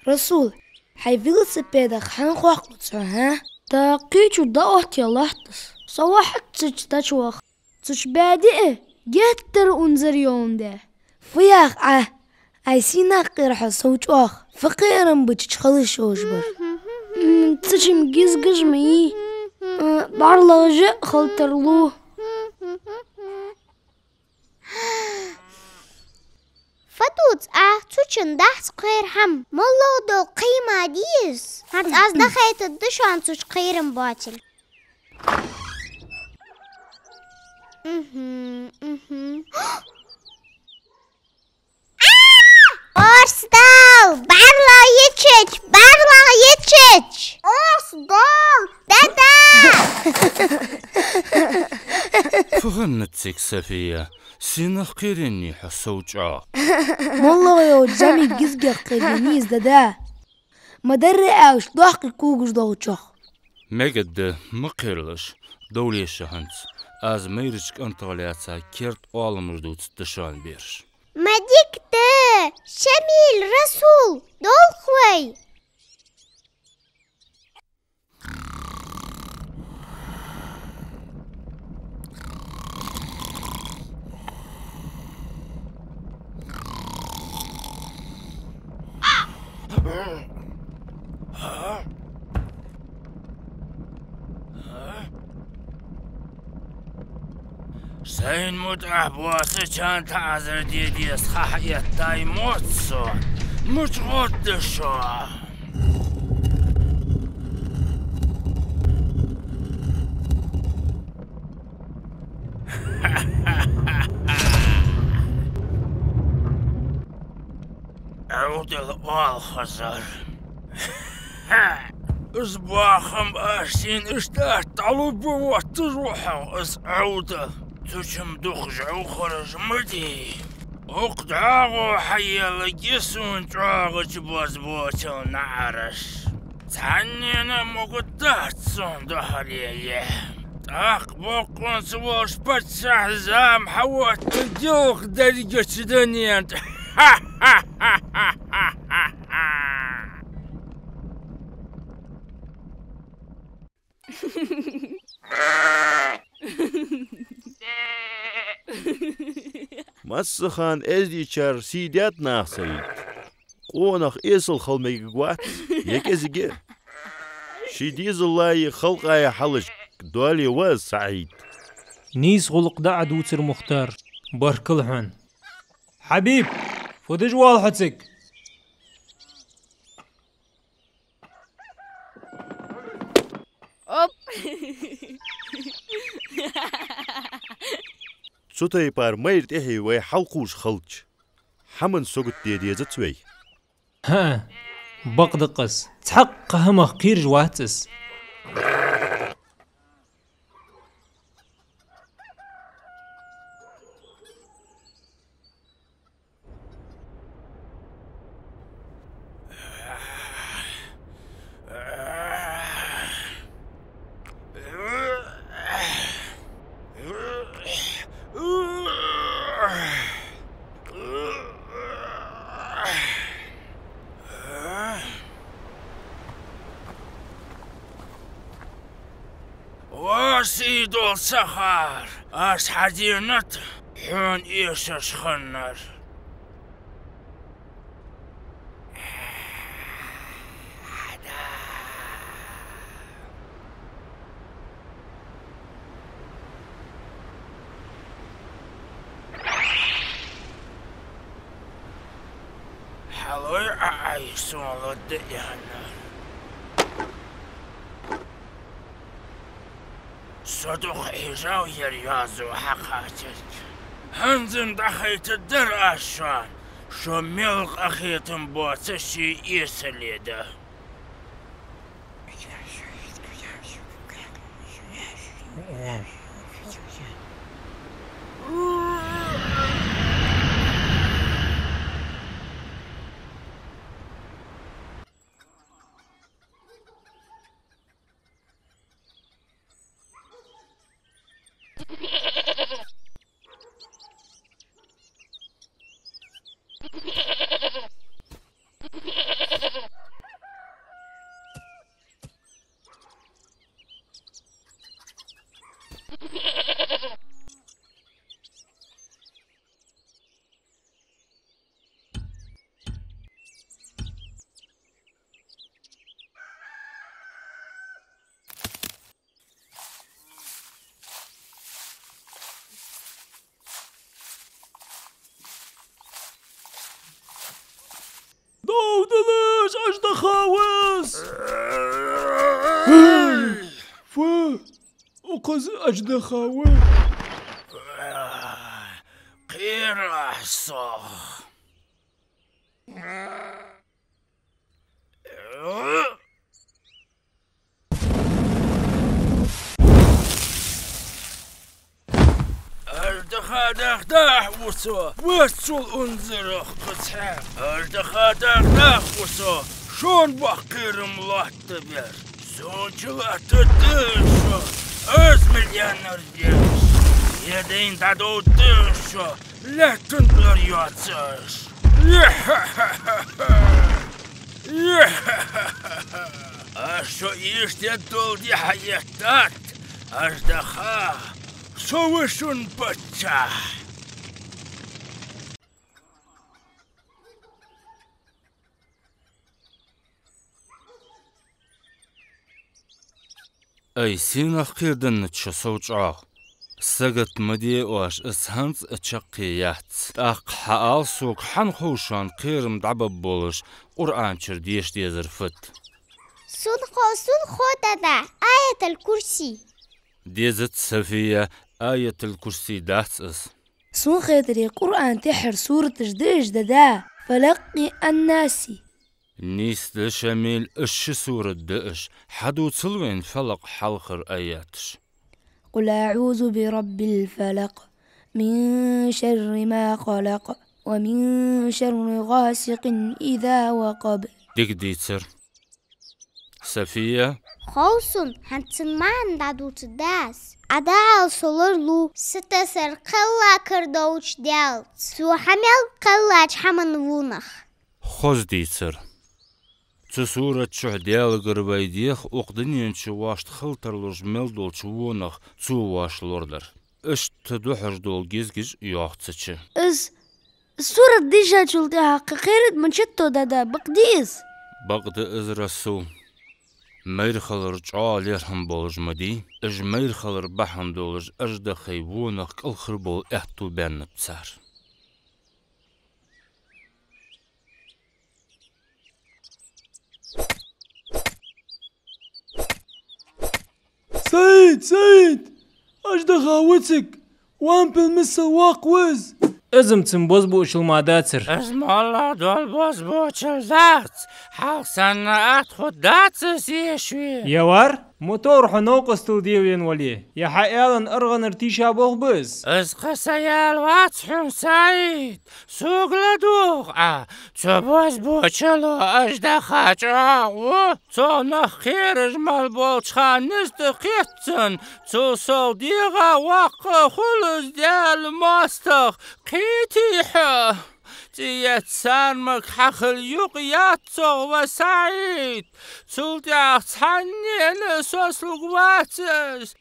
رسول حي فيلسبيدا خان خوخلتسو ها تا قيتو داوت يلاحظس صواحت تشتشوخ تش بادئ جتر انزر يوم ده فياخ اي سينا قرح صوتوخ فقيرا بتش خلش وجبر تشم جيز قجمي بعرلا خلترلوه فتوت تشن دحت قير هم مولو دو قيمة ديس هات دخيت الدشان تش قير باطل أرسدال بعرلا يتشج أرسدال دادا فغنتك سفية سينخ قيرني حسوجا والله يا جامي جزجة قيرنيز دادا مدري اوش ضحك كوغش دوتشخ مجد مقيرلش دولي شهنس از ميرجك انتغلياتسا كيرت اوالمر دوت دشان بيرش مديكت شميل رسول دول خوي سين متعب واسه كان تعذر دي صحية تاي موتسو مش غد شو عود الوال خزر اصباحهم اشين اشتاح طلب وتروحوا اسعوده تشم دخج وخرج مدي اقدعوا حي لجسون تعاغج بوزبوت ونعرش تعنينا مقدات صون دهليه اقبقون سووش بتسح زام حوات تجوخ درجة دنيا مسخان ازدي شر سيدات ناخسيد قونخ ايصل خلمي قوات يك ازجي شيديز الله خلق يا حلج دولي وز سعيد نيس غلق دا عدوتر مختار باركلهن حبيب فودج والحتك اوب سوتاي بار ميرت اهي وي حلقوش خلج حمن سوقت دي زتوي ها بقدقس تحق همخ قير جواتس واسيدو السخار اش حدينت حون ايشش خنر حلوي عايشون لديانا صدق إيجاو يريازو حقاتك هنزن دخيت الدر أشان شو ملق أخيتم بوتشي إيسليده دودلش أجدخاوس فا أقز أجدخاوس قير أحصى دخ وصل انزرخ قصح دخ وصل شون بقير ملاتبر سونجلات الدشو مليان رديش يدين تعدو الدشو لا تنبلر يواتسش اشو يشتدول دي حياتات اشدخا سوشن بچه أي سينخ قيردن تشسوچاغ سجت مدي واش اسهنز اتشقيات اق حال سوق حنخوشان قيرم دعبب بولش قرآن چرديش ديزر فت سلخو دادا آية الكرسي ديزت سفية آية الكرسي داتس سون خيدري قرآن تحر سورة جديش ددا فلقي الناسي نيس لشميل اش سورة دقش حدو تلوين فلق حلقر آياتش قل أعوذ برب الفلق من شر ما خلق ومن شر غاسق إذا وقب ديك ديتر سفية خوصن هنتسمان دادو تداس أدعال سولرلو ستسر قلا كردوش ديالت سو حمل قلاج حمن وونخ خوز ديتر تسورة شهديال غربايديخ اقدنين شواشت خلطرلوش ملدول شوونخ تسواش لوردر اش تدوحر دول جيزجيز يوختسچ السورة ديشا شلتها قيرت من شتو دادا بقديس بقد از رسول ميرخلر جعال يرهم بولج مدي اج ميرخلر بحن دولج اجد خيبونخ الخر بول احتو بان بسار سيد أجدخاوتك وان بالمسل واقوز ازم تنبوز بوش الماداتر اسم الله دول بوز بوش الزات حالسان ادخد داتس يشوي يوار موتور حنوقس تلديوين وليه يا حيالن ارغن ارتيشا بوغ بز از قسيال واتحن سعيد سوق لدوغ تبوز بوشلو اجدخا جاو تو نخير اجمال بولشخان نستقيتن تو صديغا وقا خلص ديال ماستخ قيتيحه تيت سانمك حخل يقياتو وسعيد تلدع تحنين سوسلق واتس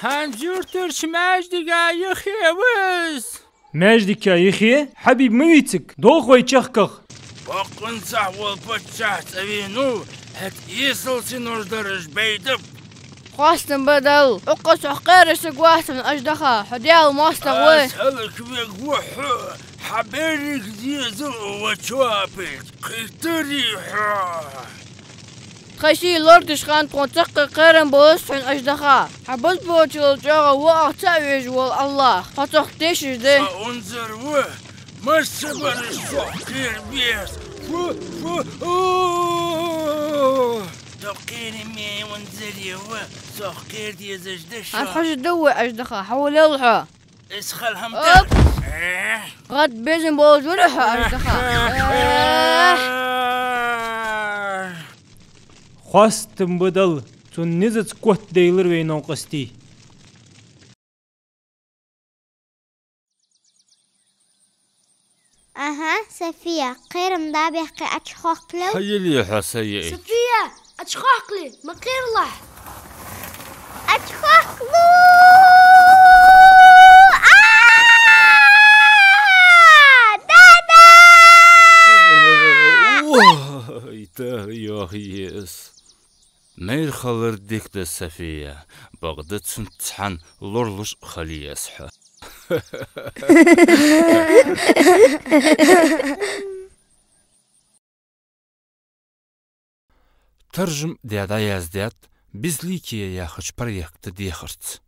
هنجورترش ماجدقا يخيوز ماجدك يا يخي حبيب ميتك دوخ ويتشخكخ وقنصح والبتشات أبينو هت يصل سنور درج بيدب خواستم بدل اقص حقير سقوات من أجدخا حديال ماستغوي أسألك بيقوحو حبيرك ديزل وشوابك قيتريحو خشي لوردش خان تقنطق قيرن بوسحن أجدخا حبوز بوتشل جاغا وأعتاويج والله فتختيش دي أنظر ما صبر الشوكير بيس تقير مي ونزري سوكير ديزج دشو هنحش دوي أجدخا حول يلحا اسخل همتك غد بيزن بوز ورحا أجدخا خواستم بدل تون نزت كوت ديلر وينو قستي أها سفية قيرم دابي حقي أتشخوخ لو حيلي حسيئي سفية أتشخاقلي ما قير الله أتشخوخ لو ديك السفية بغدت سنتحن لورلش خلي يسحى ترجم ديادا يازديات بزليكي يا خش بريكت ديخرت